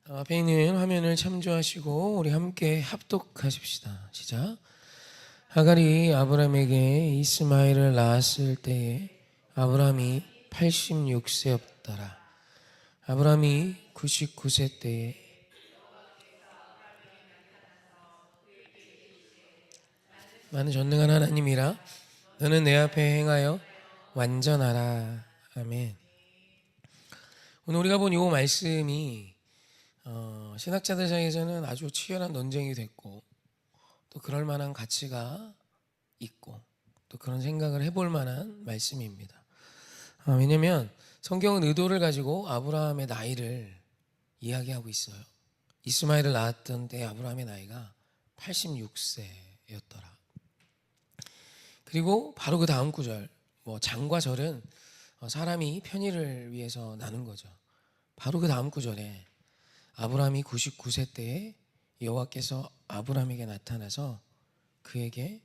앞에 있는 화면을 참조하시고 우리 함께 합독하십시다. 시작. 하갈이 아브람에게 이스마엘을 낳았을 때에 아브람이 86세였더라. 아브람이 99세 때에 나는 전능한 하나님이라 너는 내 앞에 행하여 완전하라. 아멘. 오늘 우리가 본 이 말씀이 신학자들 사이에서는 아주 치열한 논쟁이 됐고 또 그럴 만한 가치가 있고 또 그런 생각을 해볼 만한 말씀입니다. 왜냐하면 성경은 의도를 가지고 아브라함의 나이를 이야기하고 있어요. 이스마엘을 낳았던 때 아브라함의 나이가 86세였더라. 그리고 바로 그 다음 구절, 장과 절은 사람이 편의를 위해서 나눈 거죠. 바로 그 다음 구절에 아브라함이 99세 때에 여호와께서 아브라함에게 나타나서 그에게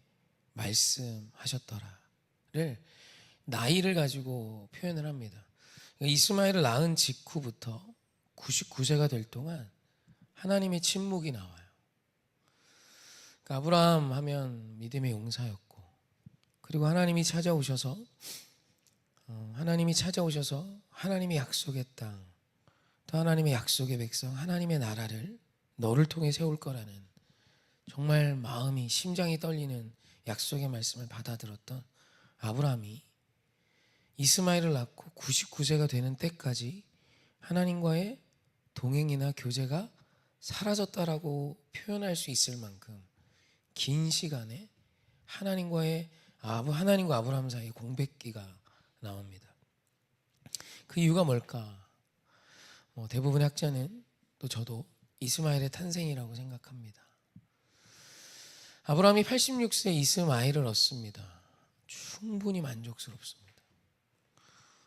말씀하셨더라를 나이를 가지고 표현을 합니다. 그러니까 이스마엘을 낳은 직후부터 99세가 될 동안 하나님의 침묵이 나와요. 그러니까 아브라함 하면 믿음의 용사였고, 그리고 하나님이 찾아오셔서 하나님의 약속의 땅, 또 하나님의 약속의 백성, 하나님의 나라를 너를 통해 세울 거라는 정말 마음이 심장이 떨리는 약속의 말씀을 받아들었던 아브라함이 이스마엘을 낳고 99세가 되는 때까지 하나님과의 동행이나 교제가 사라졌다라고 표현할 수 있을 만큼 긴 시간에 하나님과 아브라함 사이의 공백기가 나옵니다. 그 이유가 뭘까? 대부분의 학자는 또 저도 이스마엘의 탄생이라고 생각합니다. 아브라함이 86세에 이스마엘을 얻습니다. 충분히 만족스럽습니다.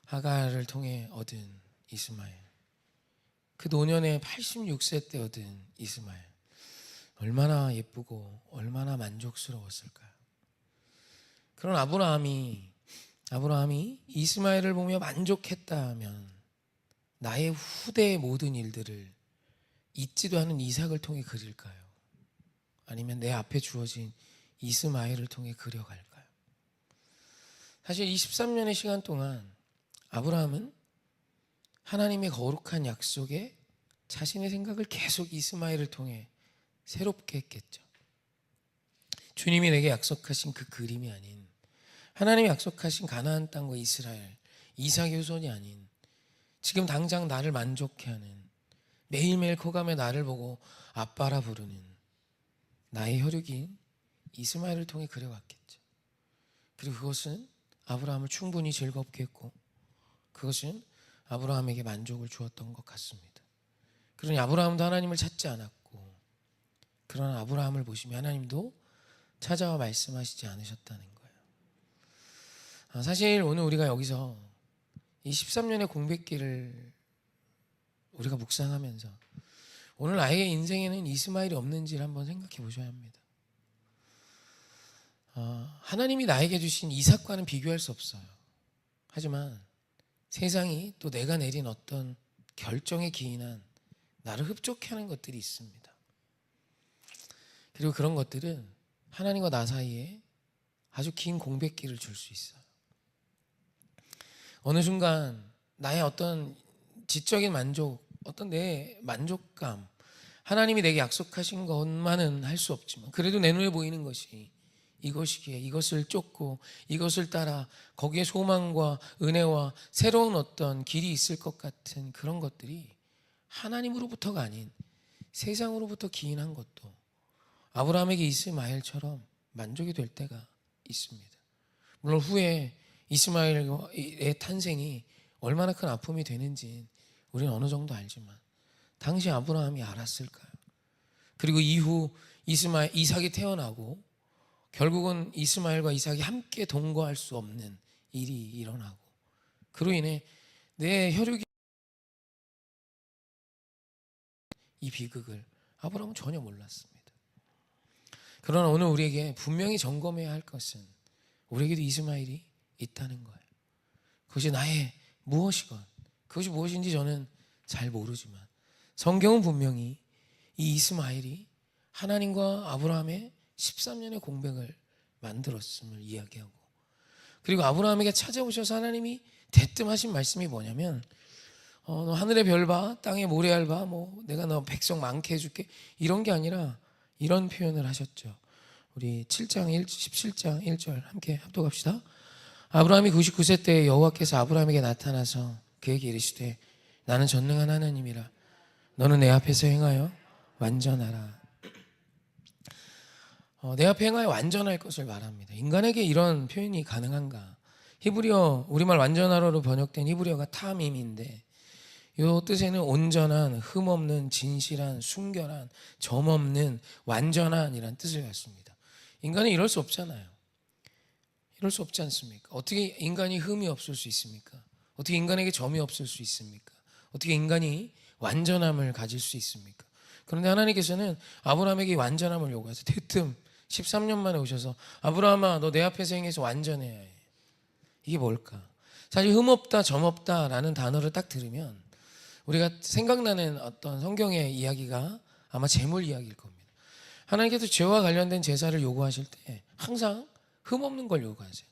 하갈을 통해 얻은 이스마엘, 그 노년에 86세 때 얻은 이스마엘, 얼마나 예쁘고 얼마나 만족스러웠을까요? 그런 아브라함이 이스마엘을 보며 만족했다면 나의 후대의 모든 일들을 잊지도 않은 이삭을 통해 그릴까요? 아니면 내 앞에 주어진 이스마엘을 통해 그려갈까요? 사실 23년의 시간 동안 아브라함은 하나님의 거룩한 약속에 자신의 생각을 계속 이스마엘을 통해 새롭게 했겠죠. 주님이 내게 약속하신 그 그림이 아닌, 하나님이 약속하신 가나안 땅과 이스라엘, 이삭의 후손이 아닌, 지금 당장 나를 만족해 하는, 매일매일 커가며 나를 보고 아빠라 부르는 나의 혈육인 이스마엘을 통해 그려갔겠죠. 그리고 그것은 아브라함을 충분히 즐겁게 했고 그것은 아브라함에게 만족을 주었던 것 같습니다. 그러니 아브라함도 하나님을 찾지 않았고, 그러나 아브라함을 보시며 하나님도 찾아와 말씀하시지 않으셨다는 거예요. 사실 오늘 우리가 여기서 이 13년의 공백기를 우리가 묵상하면서 오늘 나의 인생에는 이스마엘이 없는지를 한번 생각해 보셔야 합니다. 하나님이 나에게 주신 이삭과는 비교할 수 없어요. 하지만 세상이 또 내가 내린 어떤 결정에 기인한 나를 흡족해 하는 것들이 있습니다. 그리고 그런 것들은 하나님과 나 사이에 아주 긴 공백기를 줄 수 있어요. 어느 순간 나의 어떤 지적인 만족, 어떤 내 만족감, 하나님이 내게 약속하신 것만은 할 수 없지만 그래도 내 눈에 보이는 것이 이것이기에 이것을 쫓고 이것을 따라 거기에 소망과 은혜와 새로운 어떤 길이 있을 것 같은 그런 것들이 하나님으로부터가 아닌 세상으로부터 기인한 것도 아브라함에게 이스마엘처럼 만족이 될 때가 있습니다. 물론 후에 이스마엘의 탄생이 얼마나 큰 아픔이 되는지 우리는 어느 정도 알지만 당시 아브라함이 알았을까요? 그리고 이후 이삭이 태어나고 결국은 이스마엘과 이삭이 함께 동거할 수 없는 일이 일어나고 그로 인해 내 혈육이 이 비극을 아브라함은 전혀 몰랐습니다. 그러나 오늘 우리에게 분명히 점검해야 할 것은 우리에게도 이스마엘이 있다는 거예요. 그것이 나의 무엇이건 그것이 무엇인지 저는 잘 모르지만 성경은 분명히 이 이스마엘이 하나님과 아브라함의 13년의 공백을 만들었음을 이야기하고, 그리고 아브라함에게 찾아오셔서 하나님이 대뜸 하신 말씀이 뭐냐면 너 하늘의 별 봐, 땅의 모래알 봐, 내가 너 백성 많게 해줄게, 이런 게 아니라 이런 표현을 하셨죠. 우리 17장 1절 함께 합독합시다. 아브라함이 99세 때 여호와께서 아브라함에게 나타나서 그에게 이르시되 나는 전능한 하나님이라 너는 내 앞에서 행하여 완전하라. 내 앞에 행하여 완전할 것을 말합니다. 인간에게 이런 표현이 가능한가? 히브리어, 우리말 완전하라로 번역된 히브리어가 타밈인데 이 뜻에는 온전한, 흠없는, 진실한, 순결한, 점없는, 완전한이란 뜻을 갖습니다. 인간은 이럴 수 없잖아요. 이럴 수 없지 않습니까? 어떻게 인간이 흠이 없을 수 있습니까? 어떻게 인간에게 점이 없을 수 있습니까? 어떻게 인간이 완전함을 가질 수 있습니까? 그런데 하나님께서는 아브라함에게 완전함을 요구해서 대뜸 13년 만에 오셔서 아브라함아 너 내 앞에서 행해서 완전해야 해. 이게 뭘까? 사실 흠없다, 점없다라는 단어를 딱 들으면 우리가 생각나는 어떤 성경의 이야기가 아마 제물 이야기일 겁니다. 하나님께서 죄와 관련된 제사를 요구하실 때 항상 흠없는 걸 요구하세요.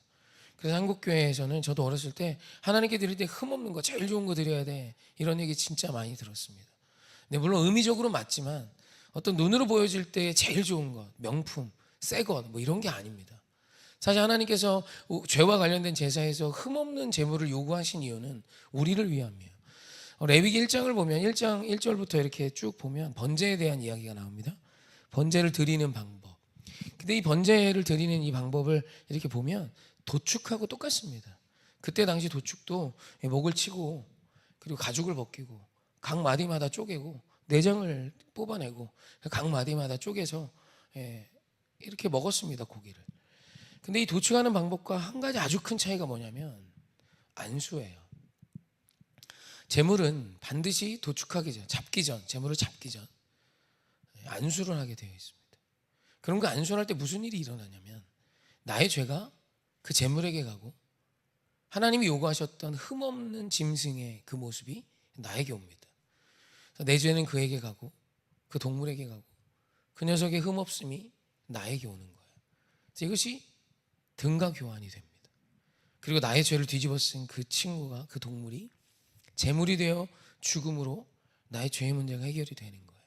그래서 한국교회에서는 저도 어렸을 때 하나님께 드릴 때 흠없는 거, 제일 좋은 거 드려야 돼, 이런 얘기 진짜 많이 들었습니다. 네, 물론 의미적으로 맞지만 어떤 눈으로 보여질 때 제일 좋은 것, 명품, 새 것, 이런 게 아닙니다. 사실 하나님께서 죄와 관련된 제사에서 흠없는 제물을 요구하신 이유는 우리를 위함이에요. 레위기 1장을 보면 1장 1절부터 이렇게 쭉 보면 번제에 대한 이야기가 나옵니다. 번제를 드리는 방법. 근데 이 번제를 드리는 이 방법을 이렇게 보면 도축하고 똑같습니다. 그때 당시 도축도 목을 치고 그리고 가죽을 벗기고 각 마디마다 쪼개고 내장을 뽑아내고 각 마디마다 쪼개서 이렇게 먹었습니다, 고기를. 근데 이 도축하는 방법과 한 가지 아주 큰 차이가 뭐냐면 안수예요. 제물은 반드시 도축하기 전, 제물을 잡기 전 안수를 하게 되어 있습니다. 그럼 그 안수를 할 때 무슨 일이 일어나냐면 나의 죄가 그 제물에게 가고 하나님이 요구하셨던 흠없는 짐승의 그 모습이 나에게 옵니다. 내 죄는 그에게 가고 그 동물에게 가고 그 녀석의 흠없음이 나에게 오는 거예요. 그래서 이것이 등가 교환이 됩니다. 그리고 나의 죄를 뒤집어 쓴 그 친구가, 그 동물이 제물이 되어 죽음으로 나의 죄의 문제가 해결이 되는 거예요.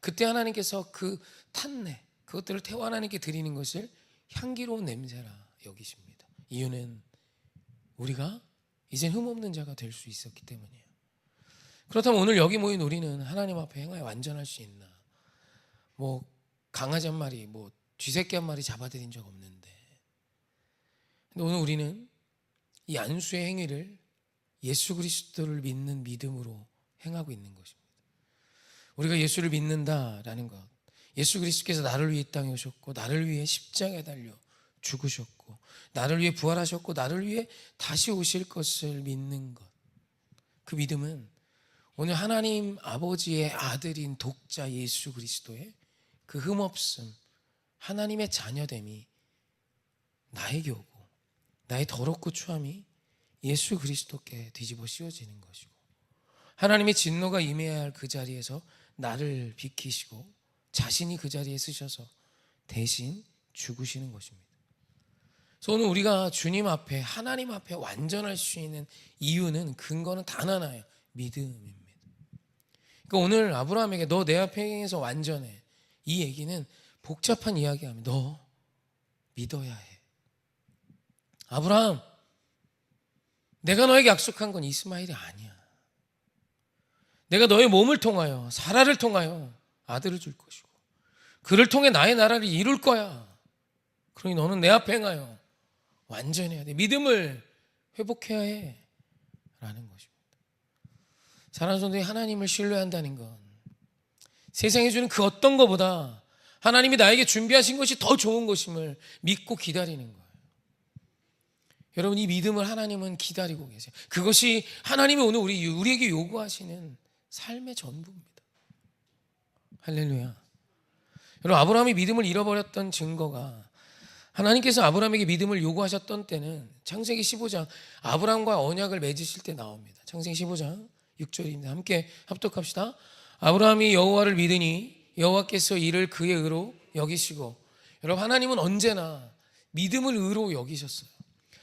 그때 하나님께서 그 탄내, 그것들을 태워 하나님께 드리는 것을 향기로운 냄새라 여기십니다. 이유는 우리가 이젠 흠없는 자가 될 수 있었기 때문이에요. 그렇다면 오늘 여기 모인 우리는 하나님 앞에 행하여 완전할 수 있나? 강아지 한 마리, 쥐새끼 한 마리 잡아들인 적 없는데, 근데 오늘 우리는 이 안수의 행위를 예수 그리스도를 믿는 믿음으로 행하고 있는 것입니다. 우리가 예수를 믿는다라는 것, 예수 그리스도께서 나를 위해 이 땅에 오셨고 나를 위해 십자가에 달려 죽으셨고 나를 위해 부활하셨고 나를 위해 다시 오실 것을 믿는 것, 그 믿음은 오늘 하나님 아버지의 아들인 독자 예수 그리스도의 그 흠없음, 하나님의 자녀됨이 나에게 오고 나의 더럽고 추함이 예수 그리스도께 뒤집어 씌워지는 것이고 하나님의 진노가 임해야 할 그 자리에서 나를 비키시고 자신이 그 자리에 쓰셔서 대신 죽으시는 것입니다. 그래서 오늘 우리가 주님 앞에, 하나님 앞에 완전할 수 있는 이유는, 근거는 단 하나예요. 믿음입니다. 그러니까 오늘 아브라함에게 너 내 앞에 행해서 완전해, 이 얘기는 복잡한 이야기하면 너 믿어야 해. 아브라함, 내가 너에게 약속한 건 이스마엘이 아니야. 내가 너의 몸을 통하여, 사라를 통하여 아들을 줄 것이고 그를 통해 나의 나라를 이룰 거야. 그러니 너는 내 앞에 행하여 완전해야 돼. 믿음을 회복해야 해 라는 것입니다. 사랑하는 성도님, 하나님을 신뢰한다는 건 세상에 주는 그 어떤 것보다 하나님이 나에게 준비하신 것이 더 좋은 것임을 믿고 기다리는 거예요. 여러분, 이 믿음을 하나님은 기다리고 계세요. 그것이 하나님이 오늘 우리에게 요구하시는 삶의 전부입니다. 할렐루야. 여러분, 아브라함이 믿음을 잃어버렸던 증거가, 하나님께서 아브라함에게 믿음을 요구하셨던 때는 창세기 15장 아브라함과 언약을 맺으실 때 나옵니다. 창세기 15장 6절입니다. 함께 합독합시다. 아브라함이 여호와를 믿으니 여호와께서 이를 그의 의로 여기시고, 여러분 하나님은 언제나 믿음을 의로 여기셨어요.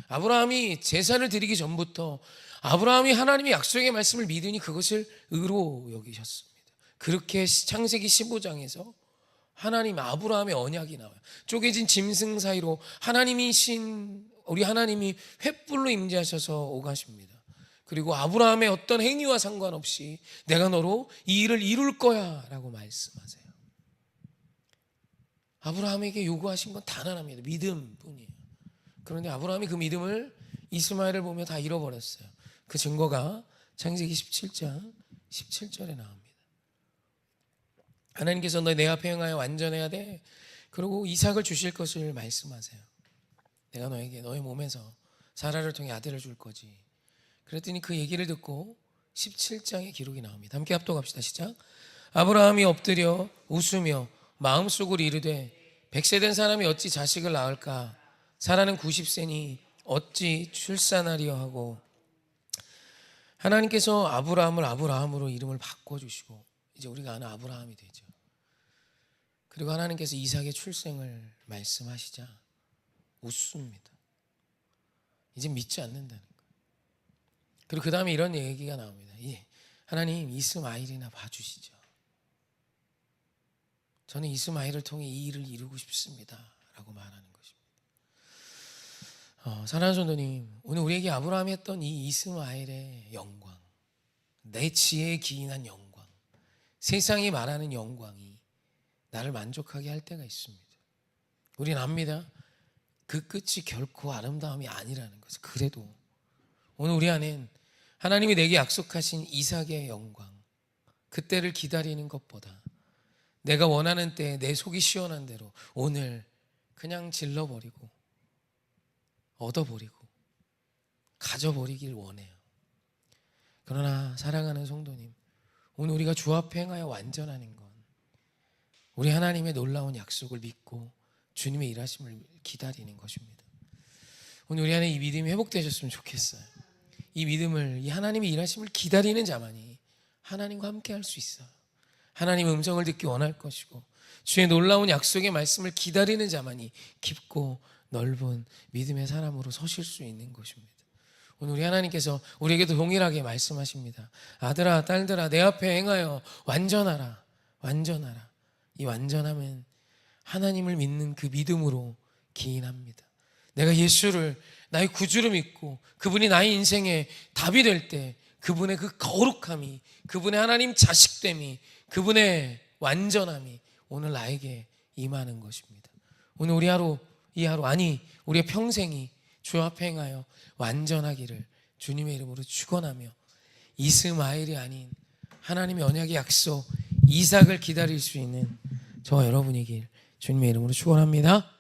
아브라함이 제사를 드리기 전부터 아브라함이 하나님의 약속의 말씀을 믿으니 그것을 의로 여기셨습니다. 그렇게 창세기 15장에서 하나님 아브라함의 언약이 나와요. 쪼개진 짐승 사이로 우리 하나님이 횃불로 임재하셔서 오가십니다. 그리고 아브라함의 어떤 행위와 상관없이 내가 너로 이 일을 이룰 거야 라고 말씀하세요. 아브라함에게 요구하신 건 단 하나입니다. 믿음뿐이에요. 그런데 아브라함이 그 믿음을 이스마엘을 보며 다 잃어버렸어요. 그 증거가 창세기 17장 17절에 나옵니다. 하나님께서 너 내 앞에 행하여 완전해야 돼. 그리고 이삭을 주실 것을 말씀하세요. 내가 너에게 너의 몸에서 사라를 통해 아들을 줄 거지. 그랬더니 그 얘기를 듣고 17장의 기록이 나옵니다. 함께 합독합시다. 시작. 아브라함이 엎드려 웃으며 마음속으로 이르되 100세 된 사람이 어찌 자식을 낳을까? 사라는 90세니 어찌 출산하리요 하고, 하나님께서 아브라함을 아브라함으로 이름을 바꿔주시고 이제 우리가 아는 아브라함이 되죠. 그리고 하나님께서 이삭의 출생을 말씀하시자 웃습니다. 이제 믿지 않는다는 거예요. 그리고 그 다음에 이런 얘기가 나옵니다. 하나님 이스마엘이나 봐주시죠. 저는 이스마엘을 통해 이 일을 이루고 싶습니다 라고 말하는 것입니다. 사랑하는 성도님, 오늘 우리에게 아브라함이 했던 이 이스마엘의 영광, 내 지혜에 기인한 영광, 세상이 말하는 영광이 나를 만족하게 할 때가 있습니다. 우리는 압니다. 그 끝이 결코 아름다움이 아니라는 것을. 그래도 오늘 우리 안엔 하나님이 내게 약속하신 이삭의 영광, 그때를 기다리는 것보다 내가 원하는 때에 내 속이 시원한 대로 오늘 그냥 질러버리고 얻어버리고 가져버리길 원해요. 그러나 사랑하는 성도님, 오늘 우리가 주 앞에 행하여 완전하는 건 우리 하나님의 놀라운 약속을 믿고 주님의 일하심을 기다리는 것입니다. 오늘 우리 안에 이 믿음이 회복되셨으면 좋겠어요. 이 믿음을, 이 하나님의 일하심을 기다리는 자만이 하나님과 함께 할 수 있어요. 하나님의 음성을 듣기 원할 것이고 주의 놀라운 약속의 말씀을 기다리는 자만이 깊고 넓은 믿음의 사람으로 서실 수 있는 것입니다. 오늘 우리 하나님께서 우리에게도 동일하게 말씀하십니다. 아들아 딸들아 내 앞에 행하여 완전하라. 완전하라. 이 완전함은 하나님을 믿는 그 믿음으로 기인합니다. 내가 예수를 나의 구주로 믿고 그분이 나의 인생의 답이 될 때 그분의 그 거룩함이, 그분의 하나님 자식됨이, 그분의 완전함이 오늘 나에게 임하는 것입니다. 오늘 우리 하루, 이 하루, 아니 우리의 평생이 주 앞에 행하여 완전하기를 주님의 이름으로 축원하며 이스마엘이 아닌 하나님의 언약의 약속 이삭을 기다릴 수 있는 저와 여러분이길 주님의 이름으로 축원합니다.